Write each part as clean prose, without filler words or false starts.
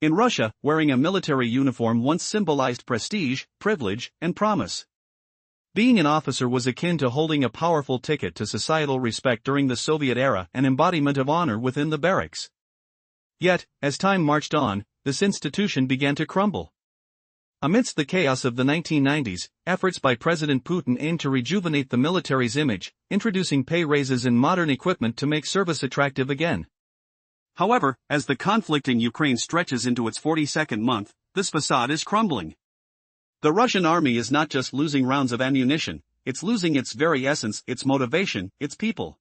In Russia, wearing a military uniform once symbolized prestige, privilege, and promise. Being an officer was akin to holding a powerful ticket to societal respect during the Soviet era, an embodiment of honor within the barracks. Yet, as time marched on, this institution began to crumble. Amidst the chaos of the 1990s, efforts by President Putin aimed to rejuvenate the military's image, introducing pay raises and modern equipment to make service attractive again. However, as the conflict in Ukraine stretches into its 42nd month, this facade is crumbling. The Russian army is not just losing rounds of ammunition, it's losing its very essence, its motivation, its people.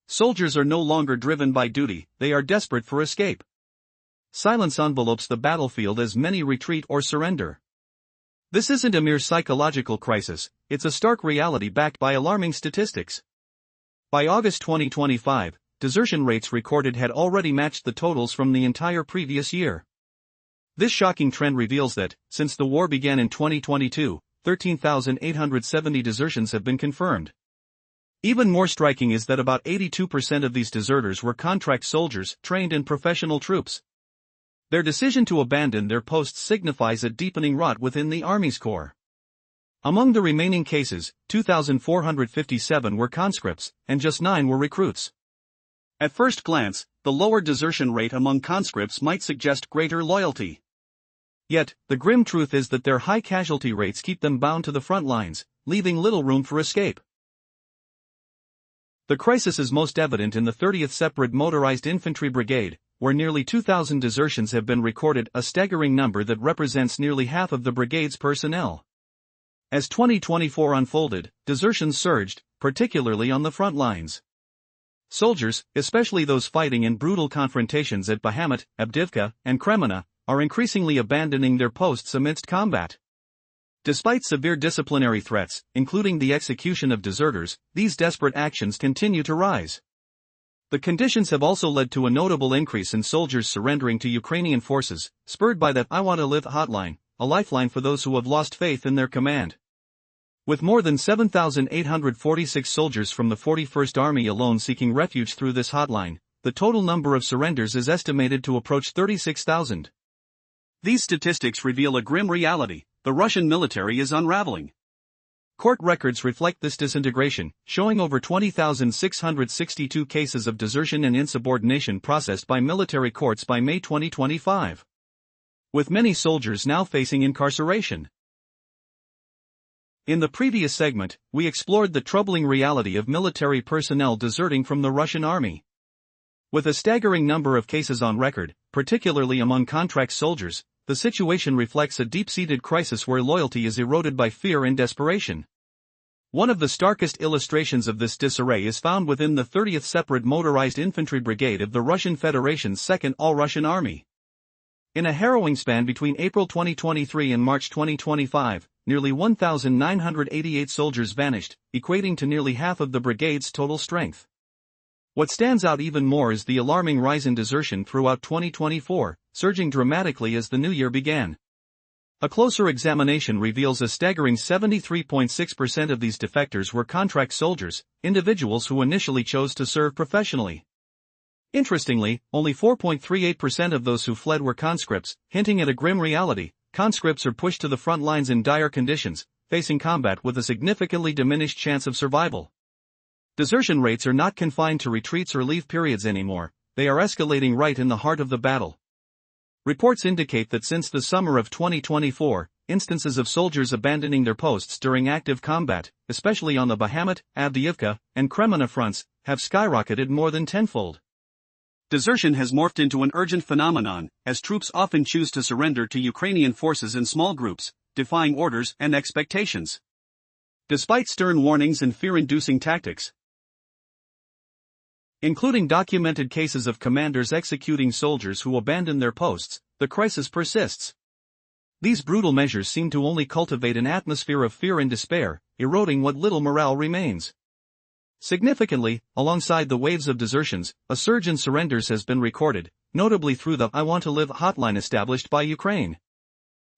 Soldiers are no longer driven by duty, they are desperate for escape. Silence envelopes the battlefield as many retreat or surrender. This isn't a mere psychological crisis, it's a stark reality backed by alarming statistics. By August 2025, desertion rates recorded had already matched the totals from the entire previous year. This shocking trend reveals that, since the war began in 2022, 13,870 desertions have been confirmed. Even more striking is that about 82% of these deserters were contract soldiers trained in professional troops. Their decision to abandon their posts signifies a deepening rot within the Army's core. Among the remaining cases, 2,457 were conscripts, and just 9 were recruits. At first glance, the lower desertion rate among conscripts might suggest greater loyalty. Yet, the grim truth is that their high casualty rates keep them bound to the front lines, leaving little room for escape. The crisis is most evident in the 30th Separate Motorized Infantry Brigade, where nearly 2,000 desertions have been recorded, a staggering number that represents nearly half of the brigade's personnel. As 2024 unfolded, desertions surged, particularly on the front lines. Soldiers, especially those fighting in brutal confrontations at Bakhmut, Avdiivka, and Kreminna, are increasingly abandoning their posts amidst combat. Despite severe disciplinary threats, including the execution of deserters, these desperate actions continue to rise. The conditions have also led to a notable increase in soldiers surrendering to Ukrainian forces, spurred by the I Want to Live hotline, a lifeline for those who have lost faith in their command. With more than 7,846 soldiers from the 41st Army alone seeking refuge through this hotline, the total number of surrenders is estimated to approach 36,000. These statistics reveal a grim reality: the Russian military is unraveling. Court records reflect this disintegration, showing over 20,662 cases of desertion and insubordination processed by military courts by May 2025. With many soldiers now facing incarceration. In the previous segment, we explored the troubling reality of military personnel deserting from the Russian army. With a staggering number of cases on record, particularly among contract soldiers, the situation reflects a deep-seated crisis where loyalty is eroded by fear and desperation. One of the starkest illustrations of this disarray is found within the 30th Separate Motorized Infantry Brigade of the Russian Federation's 2nd All-Russian Army. In a harrowing span between April 2023 and March 2025, nearly 1,988 soldiers vanished, equating to nearly half of the brigade's total strength. What stands out even more is the alarming rise in desertion throughout 2024, surging dramatically as the new year began. A closer examination reveals a staggering 73.6% of these defectors were contract soldiers, individuals who initially chose to serve professionally. Interestingly, only 4.38% of those who fled were conscripts, hinting at a grim reality: conscripts are pushed to the front lines in dire conditions, facing combat with a significantly diminished chance of survival. Desertion rates are not confined to retreats or leave periods anymore, they are escalating right in the heart of the battle. Reports indicate that since the summer of 2024, instances of soldiers abandoning their posts during active combat, especially on the Bakhmut, Avdiivka, and Kreminna fronts, have skyrocketed more than tenfold. Desertion has morphed into an urgent phenomenon, as troops often choose to surrender to Ukrainian forces in small groups, defying orders and expectations. Despite stern warnings and fear-inducing tactics, including documented cases of commanders executing soldiers who abandon their posts, the crisis persists. These brutal measures seem to only cultivate an atmosphere of fear and despair, eroding what little morale remains. Significantly, alongside the waves of desertions, a surge in surrenders has been recorded, notably through the I Want to Live hotline established by Ukraine.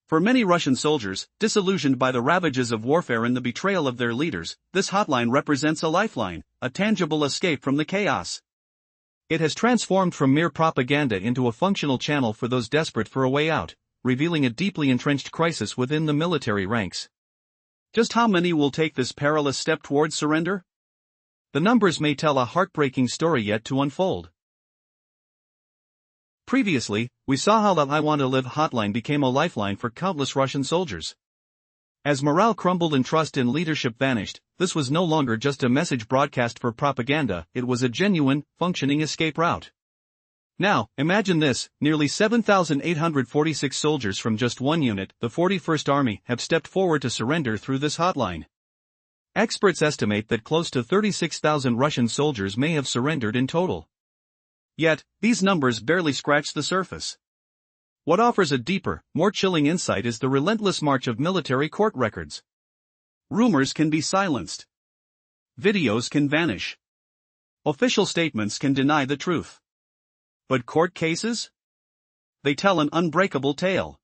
For many Russian soldiers, disillusioned by the ravages of warfare and the betrayal of their leaders, this hotline represents a lifeline, a tangible escape from the chaos. It has transformed from mere propaganda into a functional channel for those desperate for a way out, revealing a deeply entrenched crisis within the military ranks. Just how many will take this perilous step towards surrender? The numbers may tell a heartbreaking story yet to unfold. Previously, we saw how the I Want to Live hotline became a lifeline for countless Russian soldiers. As morale crumbled and trust in leadership vanished, this was no longer just a message broadcast for propaganda, it was a genuine, functioning escape route. Now, imagine this, nearly 7,846 soldiers from just one unit, the 41st Army, have stepped forward to surrender through this hotline. Experts estimate that close to 36,000 Russian soldiers may have surrendered in total. Yet, these numbers barely scratch the surface. What offers a deeper, more chilling insight is the relentless march of military court records. Rumors can be silenced. Videos can vanish. Official statements can deny the truth. But court cases? They tell an unbreakable tale.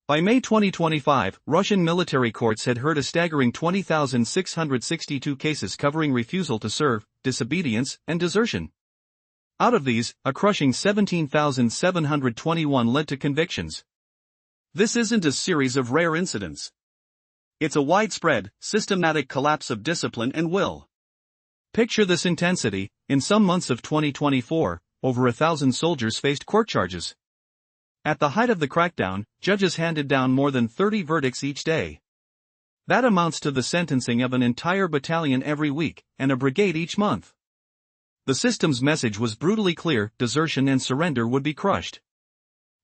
By May 2025, Russian military courts had heard a staggering 20,662 cases covering refusal to serve, disobedience, and desertion. Out of these, a crushing 17,721 led to convictions. This isn't a series of rare incidents. It's a widespread, systematic collapse of discipline and will. Picture this intensity: in some months of 2024, over 1,000 soldiers faced court charges. At the height of the crackdown, judges handed down more than 30 verdicts each day. That amounts to the sentencing of an entire battalion every week, and a brigade each month. The system's message was brutally clear: desertion and surrender would be crushed.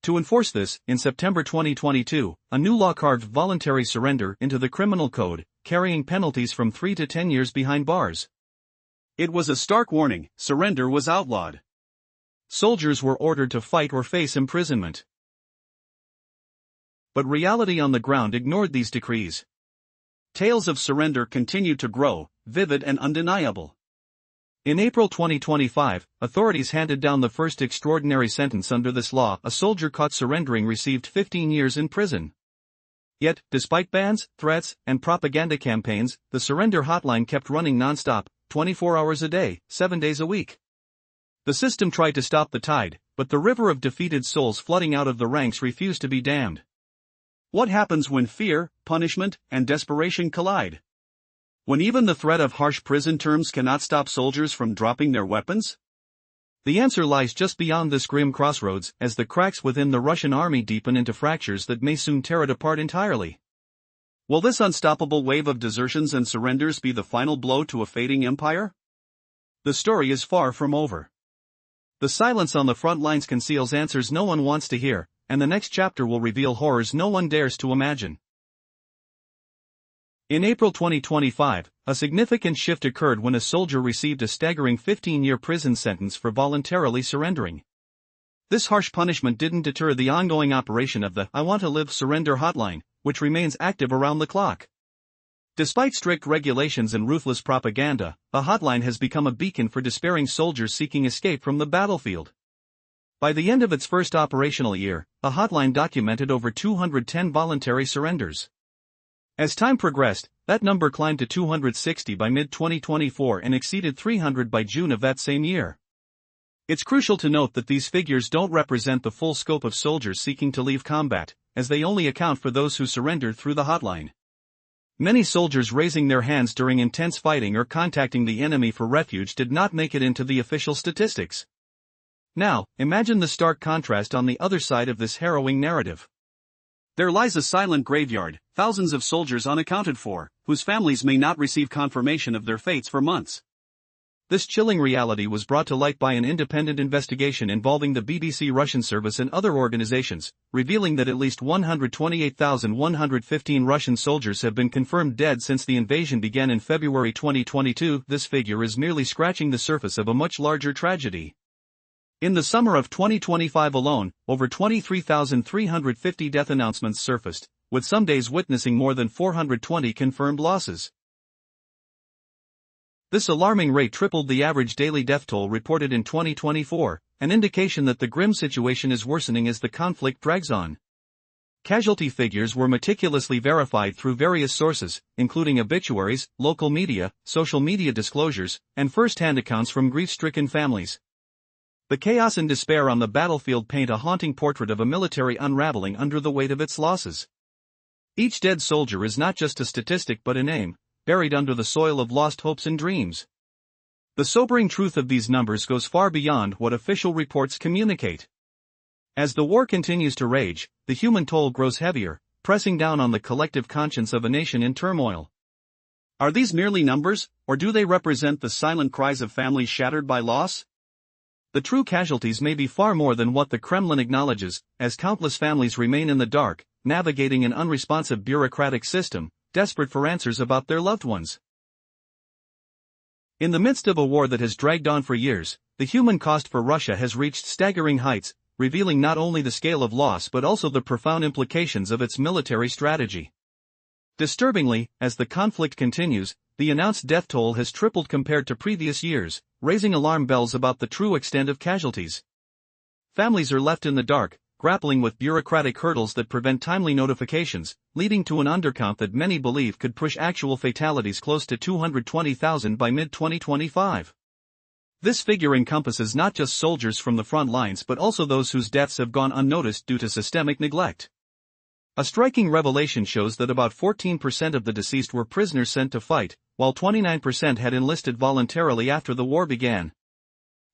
To enforce this, in September 2022, a new law carved voluntary surrender into the criminal code, carrying penalties from 3 to 10 years behind bars. It was a stark warning: surrender was outlawed. Soldiers were ordered to fight or face imprisonment. But reality on the ground ignored these decrees. Tales of surrender continued to grow, vivid and undeniable. In April 2025, authorities handed down the first extraordinary sentence under this law: a soldier caught surrendering received 15 years in prison. Yet, despite bans, threats, and propaganda campaigns, the surrender hotline kept running non-stop, 24 hours a day, 7 days a week. The system tried to stop the tide, but the river of defeated souls flooding out of the ranks refused to be dammed. What happens when fear, punishment, and desperation collide? When even the threat of harsh prison terms cannot stop soldiers from dropping their weapons? The answer lies just beyond this grim crossroads, as the cracks within the Russian army deepen into fractures that may soon tear it apart entirely. Will this unstoppable wave of desertions and surrenders be the final blow to a fading empire? The story is far from over. The silence on the front lines conceals answers no one wants to hear, and the next chapter will reveal horrors no one dares to imagine. In April 2025, a significant shift occurred when a soldier received a staggering 15-year prison sentence for voluntarily surrendering. This harsh punishment didn't deter the ongoing operation of the I Want to Live surrender hotline, which remains active around the clock. Despite strict regulations and ruthless propaganda, the hotline has become a beacon for despairing soldiers seeking escape from the battlefield. By the end of its first operational year, the hotline documented over 210 voluntary surrenders. As time progressed, that number climbed to 260 by mid-2024 and exceeded 300 by June of that same year. It's crucial to note that these figures don't represent the full scope of soldiers seeking to leave combat, as they only account for those who surrendered through the hotline. Many soldiers raising their hands during intense fighting or contacting the enemy for refuge did not make it into the official statistics. Now, imagine the stark contrast on the other side of this harrowing narrative. There lies a silent graveyard, thousands of soldiers unaccounted for, whose families may not receive confirmation of their fates for months. This chilling reality was brought to light by an independent investigation involving the BBC Russian service and other organizations, revealing that at least 128,115 Russian soldiers have been confirmed dead since the invasion began in February 2022. This figure is merely scratching the surface of a much larger tragedy. In the summer of 2025 alone, over 23,350 death announcements surfaced, with some days witnessing more than 420 confirmed losses. This alarming rate tripled the average daily death toll reported in 2024, an indication that the grim situation is worsening as the conflict drags on. Casualty figures were meticulously verified through various sources, including obituaries, local media, social media disclosures, and first-hand accounts from grief-stricken families. The chaos and despair on the battlefield paint a haunting portrait of a military unraveling under the weight of its losses. Each dead soldier is not just a statistic but a name, buried under the soil of lost hopes and dreams. The sobering truth of these numbers goes far beyond what official reports communicate. As the war continues to rage, the human toll grows heavier, pressing down on the collective conscience of a nation in turmoil. Are these merely numbers, or do they represent the silent cries of families shattered by loss? The true casualties may be far more than what the Kremlin acknowledges, as countless families remain in the dark, navigating an unresponsive bureaucratic system, desperate for answers about their loved ones. In the midst of a war that has dragged on for years, the human cost for Russia has reached staggering heights, revealing not only the scale of loss but also the profound implications of its military strategy. Disturbingly, as the conflict continues, the announced death toll has tripled compared to previous years, raising alarm bells about the true extent of casualties. Families are left in the dark, grappling with bureaucratic hurdles that prevent timely notifications, leading to an undercount that many believe could push actual fatalities close to 220,000 by mid-2025. This figure encompasses not just soldiers from the front lines but also those whose deaths have gone unnoticed due to systemic neglect. A striking revelation shows that about 14% of the deceased were prisoners sent to fight, while 29% had enlisted voluntarily after the war began.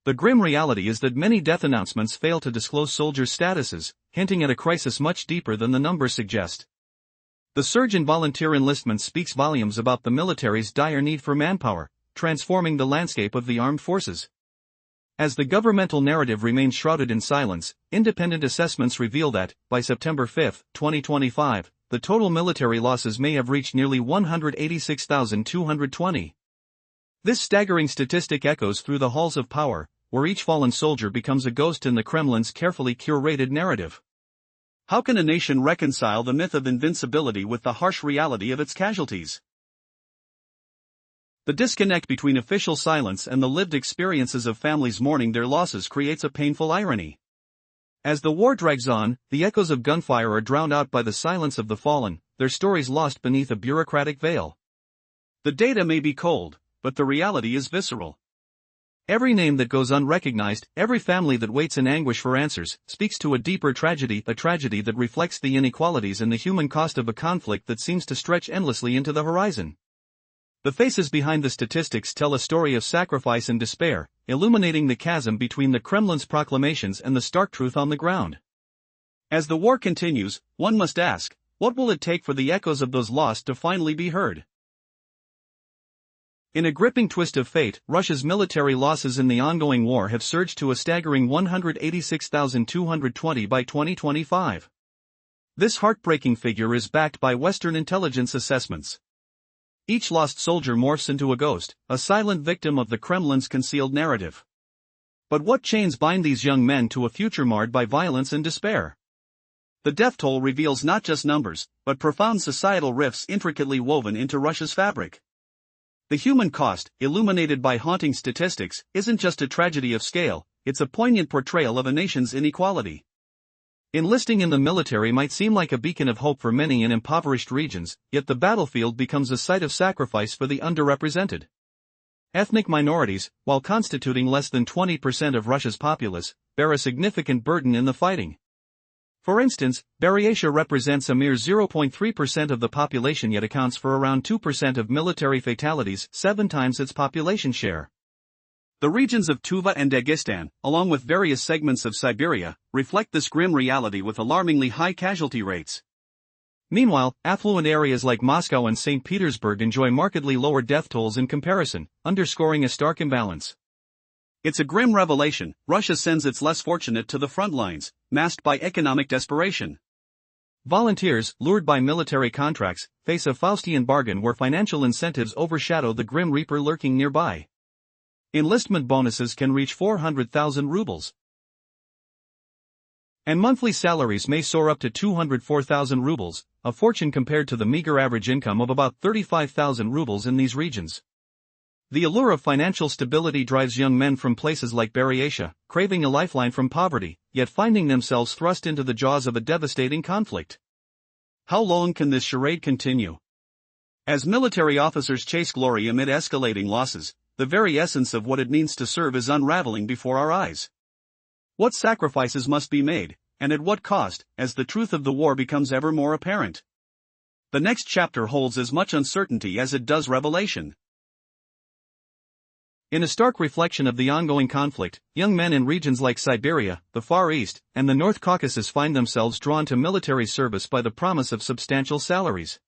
The grim reality is that many death announcements fail to disclose soldiers' statuses, hinting at a crisis much deeper than the numbers suggest. The surge in volunteer enlistment speaks volumes about the military's dire need for manpower, transforming the landscape of the armed forces. As the governmental narrative remains shrouded in silence, independent assessments reveal that, by September 5, 2025, the total military losses may have reached nearly 186,220. This staggering statistic echoes through the halls of power, where each fallen soldier becomes a ghost in the Kremlin's carefully curated narrative. How can a nation reconcile the myth of invincibility with the harsh reality of its casualties? The disconnect between official silence and the lived experiences of families mourning their losses creates a painful irony. As the war drags on, the echoes of gunfire are drowned out by the silence of the fallen, their stories lost beneath a bureaucratic veil. The data may be cold, but the reality is visceral. Every name that goes unrecognized, every family that waits in anguish for answers, speaks to a deeper tragedy, a tragedy that reflects the inequalities and the human cost of a conflict that seems to stretch endlessly into the horizon. The faces behind the statistics tell a story of sacrifice and despair, illuminating the chasm between the Kremlin's proclamations and the stark truth on the ground. As the war continues, one must ask, what will it take for the echoes of those lost to finally be heard? In a gripping twist of fate, Russia's military losses in the ongoing war have surged to a staggering 186,220 by 2025. This heartbreaking figure is backed by Western intelligence assessments. Each lost soldier morphs into a ghost, a silent victim of the Kremlin's concealed narrative. But what chains bind these young men to a future marred by violence and despair? The death toll reveals not just numbers, but profound societal rifts intricately woven into Russia's fabric. The human cost, illuminated by haunting statistics, isn't just a tragedy of scale, it's a poignant portrayal of a nation's inequality. Enlisting in the military might seem like a beacon of hope for many in impoverished regions, yet the battlefield becomes a site of sacrifice for the underrepresented. Ethnic minorities, while constituting less than 20% of Russia's populace, bear a significant burden in the fighting. For instance, Buryatia represents a mere 0.3% of the population yet accounts for around 2% of military fatalities, 7 times its population share. The regions of Tuva and Dagestan, along with various segments of Siberia, reflect this grim reality with alarmingly high casualty rates. Meanwhile, affluent areas like Moscow and St. Petersburg enjoy markedly lower death tolls in comparison, underscoring a stark imbalance. It's a grim revelation: Russia sends its less fortunate to the front lines, masked by economic desperation. Volunteers, lured by military contracts, face a Faustian bargain where financial incentives overshadow the grim reaper lurking nearby. Enlistment bonuses can reach 400,000 rubles. And monthly salaries may soar up to 204,000 rubles, a fortune compared to the meager average income of about 35,000 rubles in these regions. The allure of financial stability drives young men from places like Buryatia, craving a lifeline from poverty, yet finding themselves thrust into the jaws of a devastating conflict. How long can this charade continue? As military officers chase glory amid escalating losses, the very essence of what it means to serve is unraveling before our eyes. What sacrifices must be made, and at what cost, as the truth of the war becomes ever more apparent? The next chapter holds as much uncertainty as it does revelation. In a stark reflection of the ongoing conflict, young men in regions like Siberia, the Far East, and the North Caucasus find themselves drawn to military service by the promise of substantial salaries.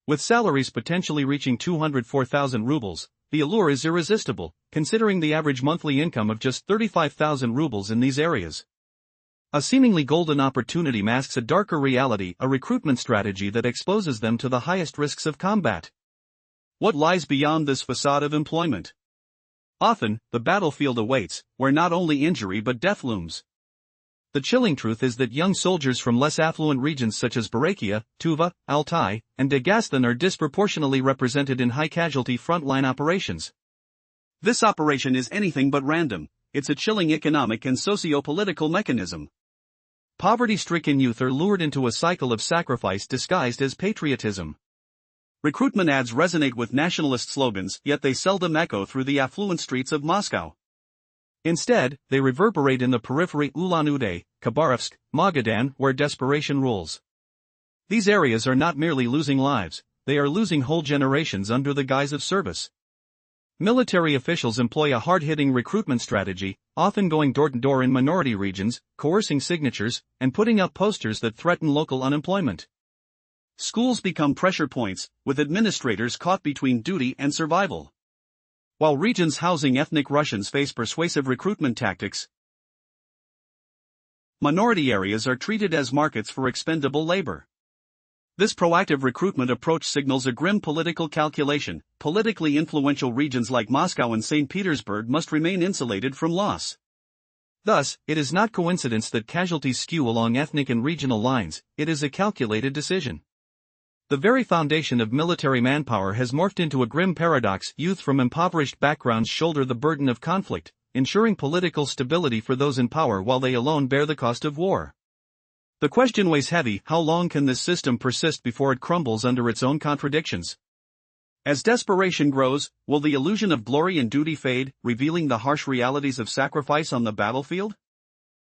With salaries potentially reaching 204,000 rubles, the allure is irresistible, considering the average monthly income of just 35,000 rubles in these areas. A seemingly golden opportunity masks a darker reality, a recruitment strategy that exposes them to the highest risks of combat. What lies beyond this facade of employment? Often, the battlefield awaits, where not only injury but death looms. The chilling truth is that young soldiers from less affluent regions such as Barakia, Tuva, Altai, and Dagestan are disproportionately represented in high-casualty frontline operations. This operation is anything but random, it's a chilling economic and socio-political mechanism. Poverty-stricken youth are lured into a cycle of sacrifice disguised as patriotism. Recruitment ads resonate with nationalist slogans, yet they seldom echo through the affluent streets of Moscow. Instead, they reverberate in the periphery Ulan-Ude, Khabarovsk, Magadan, where desperation rules. These areas are not merely losing lives, they are losing whole generations under the guise of service. Military officials employ a hard-hitting recruitment strategy, often going door-to-door in minority regions, coercing signatures, and putting up posters that threaten local unemployment. Schools become pressure points, with administrators caught between duty and survival. While regions housing ethnic Russians face persuasive recruitment tactics, minority areas are treated as markets for expendable labor. This proactive recruitment approach signals a grim political calculation. Politically influential regions like Moscow and St. Petersburg must remain insulated from loss. Thus, it is not coincidence that casualties skew along ethnic and regional lines, it is a calculated decision. The very foundation of military manpower has morphed into a grim paradox. Youth from impoverished backgrounds shoulder the burden of conflict, ensuring political stability for those in power while they alone bear the cost of war. The question weighs heavy: how long can this system persist before it crumbles under its own contradictions? As desperation grows, will the illusion of glory and duty fade, revealing the harsh realities of sacrifice on the battlefield?